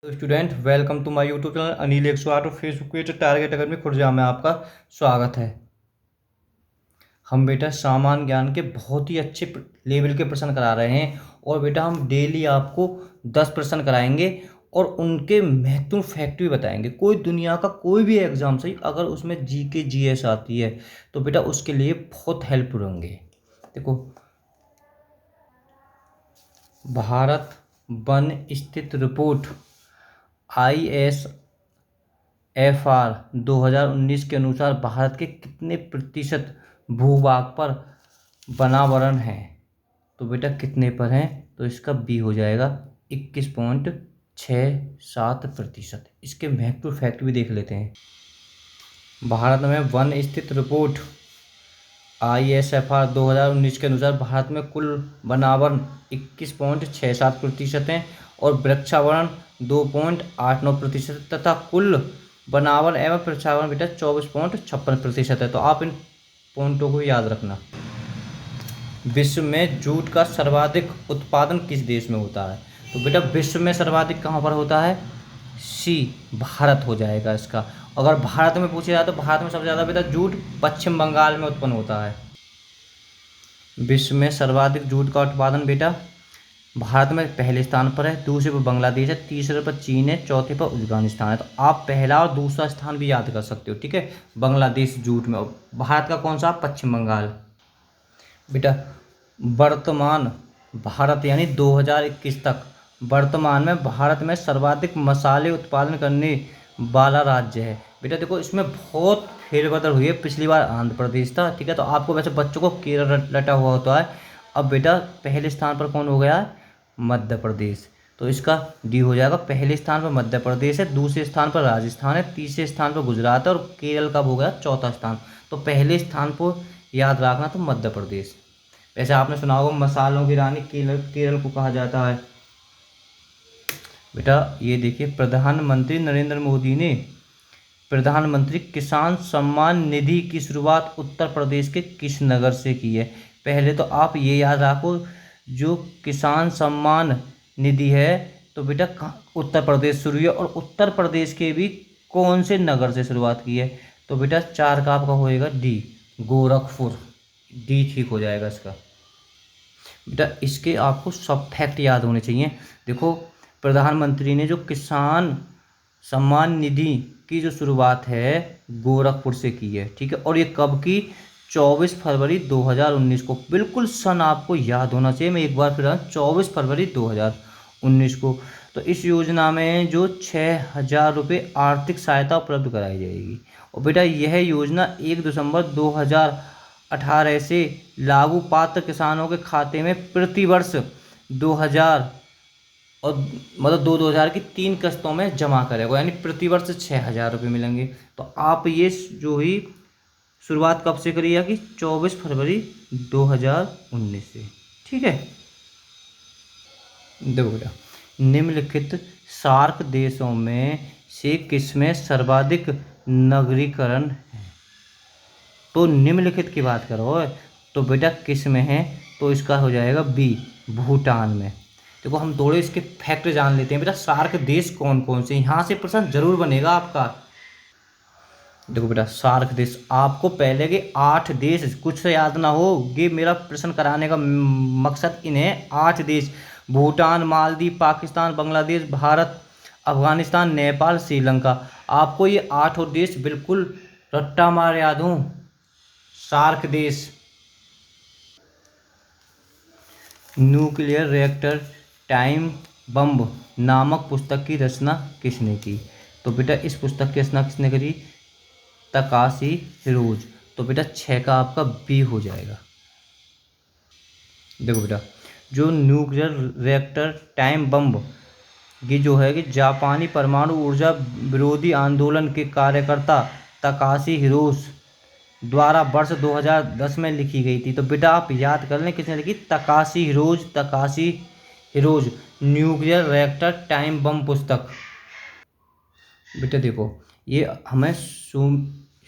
तो student welcome to my YouTube channel Anil 108 और Facebook page Target Academy Khurja में आपका स्वागत है। हम बेटा सामान्य ज्ञान के बहुत ही अच्छे लेवल के प्रश्न करा रहे हैं और बेटा हम डेली आपको 10 प्रश्न कराएंगे और उनके महत्वपूर्ण फैक्ट भी बताएंगे। कोई दुनिया का कोई भी एग्जाम सही अगर उसमें जीके जीएस आती है तो बेटा उसके लिए बहुत हेल्पफुल होंगे। देखो, भारत वन स्थित रिपोर्ट ISFR 2019 के अनुसार भारत के कितने प्रतिशत भूभाग पर वनावरण है? तो बेटा कितने पर हैं? तो इसका बी हो जाएगा 21.67%। इसके महत्वपूर्ण फैक्ट भी देख लेते हैं। भारत में वन स्थित रिपोर्ट ISFR 2019 के अनुसार भारत में कुल वनावरण 21.67% है और वृक्षावरण 2.89% तथा कुल वनावरण एवं वृक्षावरण बेटा 24.56% है। तो आप इन पॉइंटों को याद रखना। विश्व में जूट का सर्वाधिक उत्पादन किस देश में होता है? तो बेटा विश्व में सर्वाधिक कहाँ पर होता है? सी, भारत हो जाएगा इसका। अगर भारत में पूछा जाए तो भारत में सबसे ज़्यादा बेटा जूट पश्चिम बंगाल में उत्पन्न होता है। विश्व में सर्वाधिक जूट का उत्पादन बेटा भारत में पहले स्थान पर है, दूसरे पर बांग्लादेश है, तीसरे पर चीन है, चौथे पर अफगानिस्तान है। तो आप पहला और दूसरा स्थान भी याद कर सकते हो, ठीक है। बांग्लादेश जूट में, और भारत का कौन सा? पश्चिम बंगाल। बेटा वर्तमान भारत यानी 2021 तक वर्तमान में भारत में सर्वाधिक मसाले उत्पादन करने वाला राज्य है। बेटा देखो इसमें बहुत फेरबदल हुई है। पिछली बार आंध्र प्रदेश था, ठीक है। तो आपको वैसे बच्चों को केरल रटा हुआ होता है। अब बेटा पहले स्थान पर कौन हो गया है? मध्य प्रदेश। तो इसका डी हो जाएगा। पहले स्थान पर मध्य प्रदेश है, दूसरे स्थान पर राजस्थान है, तीसरे स्थान पर गुजरात है और केरल का हो गया चौथा स्थान। तो पहले स्थान पर याद रखना तो मध्य प्रदेश। वैसे आपने सुना होगा मसालों की रानी केरल को कहा जाता है। बेटा ये देखिए, प्रधानमंत्री नरेंद्र मोदी ने प्रधानमंत्री किसान सम्मान निधि की शुरुआत उत्तर प्रदेश के किस नगर से की है? पहले तो आप ये याद रखो, जो किसान सम्मान निधि है तो बेटा उत्तर प्रदेश शुरू है और उत्तर प्रदेश के भी कौन से नगर से शुरुआत की है? तो बेटा 4 का आपका होएगा डी, गोरखपुर। डी ठीक हो जाएगा इसका। बेटा इसके आपको सब फैक्ट याद होने चाहिए। देखो, प्रधानमंत्री ने जो किसान सम्मान निधि की जो शुरुआत है गोरखपुर से की है, ठीक है। और ये कब की? 24 फरवरी 2019 को। बिल्कुल सन आपको याद होना चाहिए। मैं एक बार फिर 24 फरवरी 2019 को। तो इस योजना में जो 6,000 रुपये आर्थिक सहायता उपलब्ध कराई जाएगी। और बेटा यह योजना 1 दिसंबर 2018 से लागू पात्र किसानों के खाते में प्रतिवर्ष 2,000 और मतलब 2,000 की 3 किस्तों में जमा करेगा, यानी प्रतिवर्ष 6,000 रुपये मिलेंगे। तो आप ये जो ही शुरुआत कब से करिएगा कि 24 फरवरी 2019 से, ठीक है। देखो बेटा, निम्नलिखित सार्क देशों में से किसमें सर्वाधिक नगरीकरण है? तो निम्नलिखित की बात करो तो बेटा किस में है? तो इसका हो जाएगा बी, भूटान में। देखो हम थोड़े इसके फैक्ट जान लेते हैं। बेटा सार्क देश कौन कौन से, यहाँ से प्रश्न जरूर बनेगा आपका। देखो बेटा सार्क देश, आपको पहले के 8 देश कुछ से याद ना हो, ये मेरा प्रश्न कराने का मकसद इन्हें 8 देश: भूटान, मालदीव, पाकिस्तान, बांग्लादेश, भारत, अफगानिस्तान, नेपाल, श्रीलंका। आपको ये 8 देश बिल्कुल रट्टा मार याद हो। सार्क देश। न्यूक्लियर रिएक्टर टाइम बम नामक पुस्तक की रचना किसने की? तो बेटा इस पुस्तक की रचना किसने करी? Takeshi heroes. तो बेटा 6 का आपका बी हो जाएगा। देखो बेटा, जो न्यूक्लियर रिएक्टर टाइम बम ये जो है कि जापानी परमाणु ऊर्जा विरोधी आंदोलन के कार्यकर्ता तकाशी हिरोज द्वारा वर्ष 2010 में लिखी गई थी। तो बेटा आप याद कर लें किसने लिखी? Takeshi heroes. Takeshi heroes, nuclear reactor time bomb पुस्तक। बेटा देखो, ये हमें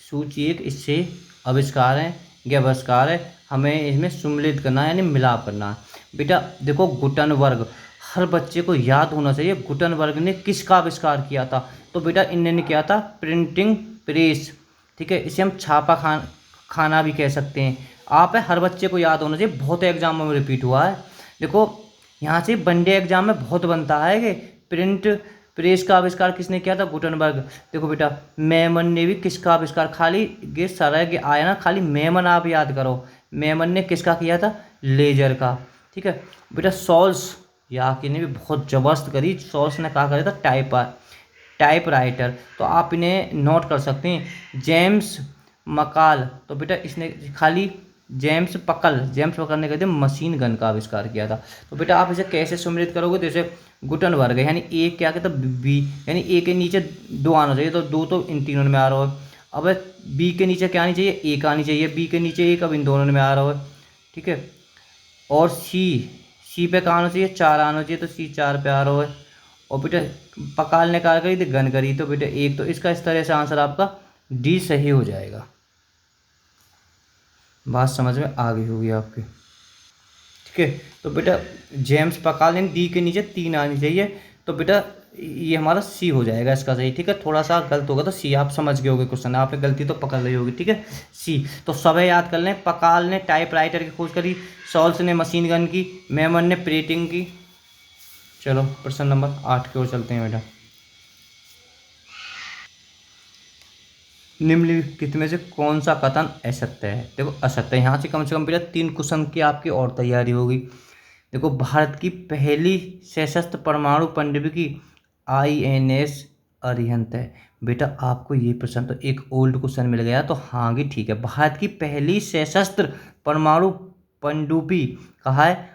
सूचिक इससे आविष्कार है, ये आविष्कार है, हमें इसमें सम्मिलित करना है यानी मिलाप करना है। बेटा देखो, गुटनबर्ग हर बच्चे को याद होना चाहिए गुटनबर्ग ने किसका आविष्कार किया था। तो बेटा इन्होंने किया था प्रिंटिंग प्रेस, ठीक है, इसे हम छापा खाना भी कह सकते हैं। आप है हर बच्चे को याद होना चाहिए, बहुत एग्जाम में रिपीट हुआ है। देखो यहाँ से वनडे एग्जाम में बहुत बनता है कि प्रिंट प्रेस का आविष्कार किसने किया था, गुटनबर्ग। देखो बेटा मेमन ने भी किसका आविष्कार, खाली ये सारा ये आया ना, खाली मेमन आप याद करो। मेमन ने किसका किया था, लेजर का, ठीक है। बेटा सॉल्स याकी ने भी बहुत जबरदस्त करी, सॉल्स ने कहा करा था टाइप राइटर, तो आप इन्हें नोट कर सकते हैं। जेम्स मकाल, तो बेटा इसने खाली जेम्स पकल ने कहते मशीन गन का आविष्कार किया था। तो बेटा आप इसे कैसे सम्मिलित करोगे, तो जैसे गुटनबर्ग है यानी ए क्या कहता है बी, यानी ए के नीचे दो आना चाहिए, तो दो तो इन तीनों में आ रहा है। अब बी के नीचे क्या आनी चाहिए, एक आनी चाहिए, बी के नीचे एक, अब इन दोनों में आ रहा है, ठीक है। और सी पे कहाँ आना चाहिए, चार आना चाहिए, तो सी चार पे आ रहा है। और बेटा पकाल ने कहा करी थी गन करी, तो बेटा एक, तो इसका इस तरह से आंसर आपका डी सही हो जाएगा। बात समझ में आ गई होगी आपकी, ठीक है। तो बेटा जेम्स पकाल ने डी के नीचे तीन आनी चाहिए, तो बेटा ये हमारा सी हो जाएगा इसका सही, ठीक है। थोड़ा सा गलत होगा तो सी, आप समझ गए होगे क्वेश्चन, आपने गलती तो पकड़ ली होगी, ठीक है। सी तो सब याद कर लें, पकाल ने टाइपराइटर की खोज करी, सॉल्स ने मशीन गन की, मेमन ने प्रिंटिंग की। चलो प्रश्न नंबर 8 की ओर चलते हैं बेटा। निम्नलिखित में से कौन सा कथन असत्य है, देखो असत्य, यहाँ से कम बेटा 3 क्वेश्चन की आपकी और तैयारी होगी। देखो भारत की पहली सशस्त्र परमाणु पनडुब्बी INS अरिहंत है। बेटा आपको ये प्रश्न तो एक ओल्ड क्वेश्चन मिल गया, तो हाँ जी ठीक है, भारत की पहली सशस्त्र परमाणु पनडुब्बी कहाँ है,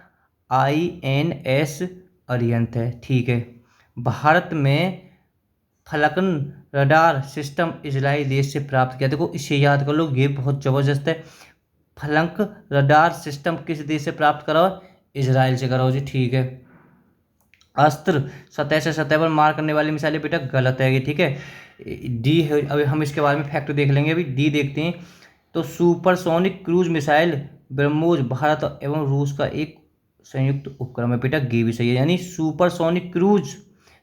INS अरिहंत है, ठीक है। भारत में फलकन रडार सिस्टम इजराइल देश से प्राप्त किया, देखो इसे याद कर लो, ये बहुत ज़बरदस्त है। फलक रडार सिस्टम किस देश से प्राप्त कराओ, इजराइल से कराओ जी, ठीक है। अस्त्र सतह से सतह पर मार करने वाली मिसाइलें बेटा गलत है ये, ठीक है। डी है, अभी हम इसके बारे में फैक्ट देख लेंगे, अभी डी देखते हैं। तो supersonic cruise missile BrahMos Bharat एवं रूस का एक संयुक्त उपक्रम है, बेटा ये भी सही है, यानी सुपरसोनिक क्रूज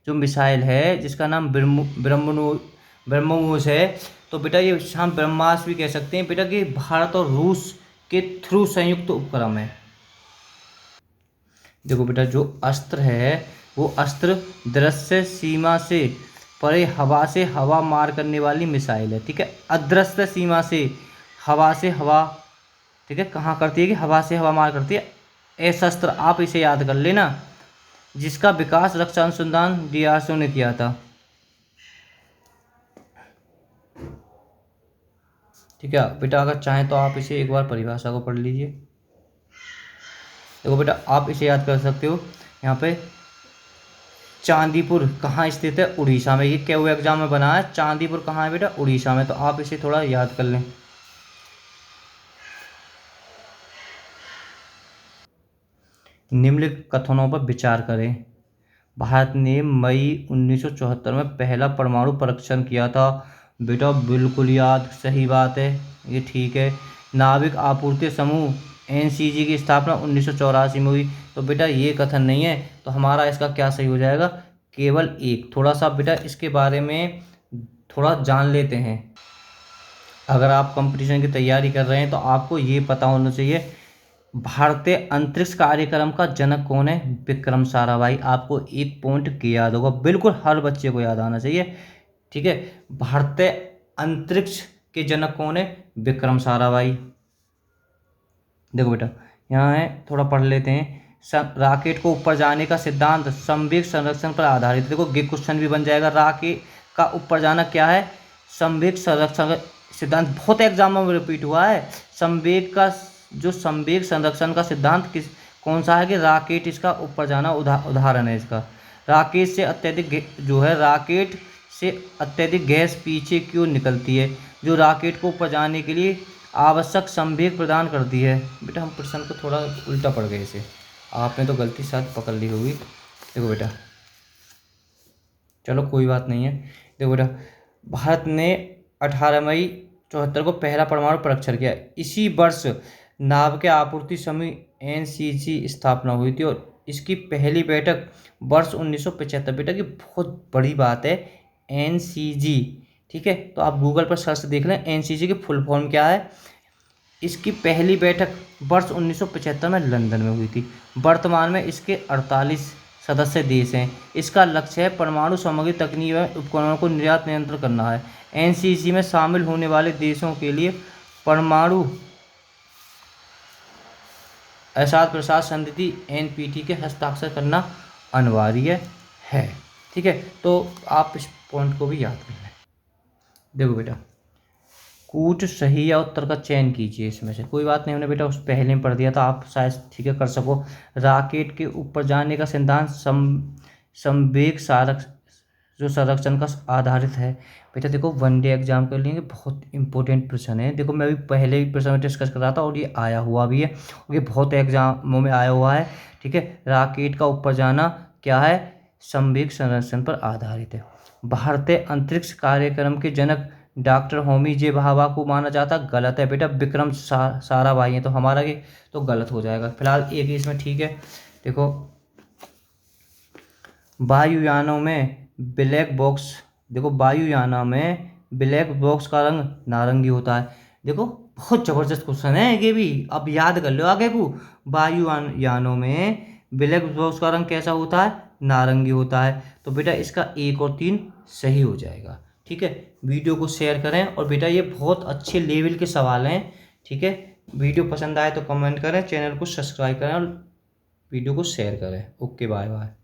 जो मिसाइल है जिसका नाम ब्रह्मोस है, तो बेटा ये हम ब्रह्मास्त्र भी कह सकते हैं बेटा, कि भारत और रूस के थ्रू संयुक्त उपक्रम है। देखो बेटा जो अस्त्र है वो अस्त्र दृश्य सीमा से परे हवा से हवा मार करने वाली मिसाइल है, ठीक है। अदृश्य सीमा से हवा, ठीक है, कहाँ करती है कि हवा से हवा मार करती है, ऐसा अस्त्र, आप इसे याद कर लेना, जिसका विकास रक्षा अनुसंधान DRDO ने किया था, ठीक है। बेटा अगर चाहें तो आप इसे एक बार परिभाषा को पढ़ लीजिए। देखो बेटा आप इसे याद कर सकते हो, यहाँ पे चांदीपुर कहाँ स्थित है, उड़ीसा में, ये क्या हुआ एग्जाम में बना है, चांदीपुर कहाँ है बेटा, उड़ीसा में, तो आप इसे थोड़ा याद कर लें। निम्नलिखित कथनों पर विचार करें। भारत ने मई 1974 में पहला परमाणु परीक्षण किया था, बेटा बिल्कुल याद, सही बात है, ये ठीक है। नाविक आपूर्ति समूह NCG की स्थापना 1984 में हुई, तो बेटा ये कथन नहीं है, तो हमारा इसका क्या सही हो जाएगा, केवल एक। थोड़ा सा बेटा इसके बारे में थोड़ा जान लेते हैं। अगर आप कंपटीशन की तैयारी कर रहे हैं तो आपको ये पता होना चाहिए भारतीय अंतरिक्ष कार्यक्रम का जनक कौन है, विक्रम साराभाई। आपको एक पॉइंट की याद होगा, बिल्कुल हर बच्चे को याद आना चाहिए, ठीक है। भारतीय अंतरिक्ष के जनक कौन है, विक्रम साराभाई। देखो बेटा यहाँ है, थोड़ा पढ़ लेते हैं। रॉकेट को ऊपर जाने का सिद्धांत संवेग संरक्षण पर आधारित, देखो ये क्वेश्चन भी बन जाएगा, रॉकेट का ऊपर जाना क्या है, संवेग संरक्षण सिद्धांत, बहुत एग्जाम में रिपीट हुआ है। संवेग का जो संवेग संरक्षण का सिद्धांत कौन सा है, कि रॉकेट इसका ऊपर जाना उदाहरण है इसका। रॉकेट से अत्यधिक गैस पीछे क्यों निकलती है, जो रॉकेट को ऊपर जाने के लिए आवश्यक संवेग प्रदान करती है। बेटा हम प्रश्न को थोड़ा उल्टा पड़ गए इसे, आपने तो गलती शायद पकड़ ली होगी। देखो बेटा चलो कोई बात नहीं है। देखो बेटा भारत ने 18 मई 74 को पहला परमाणु परीक्षण किया, इसी वर्ष नाभिक आपूर्ति समूह NCG स्थापना हुई थी, और इसकी पहली बैठक वर्ष 1975। बेटा की बहुत बड़ी बात है, एनसीजी। ठीक है, तो आप गूगल पर सर्च देख लें एनसीजी की फुल फॉर्म क्या है। इसकी पहली बैठक वर्ष 1975 में लंदन में हुई थी। वर्तमान में इसके 48 सदस्य देश हैं। इसका लक्ष्य है परमाणु सामग्री तकनीक एवं उपकरणों को निर्यात नियंत्रण करना है। एनसीसी में शामिल होने वाले देशों के लिए परमाणु अवसाद प्रसार संधि एनपीटी के हस्ताक्षर करना अनिवार्य है। ठीक है, तो आप इस पॉइंट को भी याद कर लें। देखो बेटा, कूट सही या उत्तर का चयन कीजिए इसमें से। कोई बात नहीं, हमने बेटा उस पहले में पढ़ दिया था, आप शायद ठीक है कर सको। रॉकेट के ऊपर जाने का सिद्धांत संवेग संरक्षण का आधारित है। बेटा देखो, वनडे एग्जाम के लिए बहुत इंपॉर्टेंट प्रश्न है। देखो मैं भी पहले ही प्रश्न में डिस्कस कर रहा था और ये आया हुआ भी है और ये बहुत एग्जामों में आया हुआ है। ठीक है, रॉकेट का ऊपर जाना क्या है, संवेग संरक्षण पर आधारित है। भारतीय अंतरिक्ष कार्यक्रम के जनक डॉक्टर होमी जे भाभा को माना जाता, गलत है बेटा। विक्रम साराभाई है, तो हमारा ये तो गलत हो जाएगा। फिलहाल एक ही इसमें ठीक है। देखो, वायुयानों में ब्लैक बॉक्स, देखो वायुयानों में ब्लैक बॉक्स का रंग नारंगी होता है। देखो बहुत जबरदस्त क्वेश्चन है ये भी, अब याद कर लो आगे को। वायुयानों में ब्लैक बॉक्स का रंग कैसा होता है, नारंगी होता है। तो बेटा इसका 1 और 3 सही हो जाएगा। ठीक है, वीडियो को शेयर करें और बेटा ये बहुत अच्छे लेवल के सवाल हैं। ठीक है, वीडियो पसंद आए तो कमेंट करें, चैनल को सब्सक्राइब करें और वीडियो को शेयर करें। Okay, bye bye.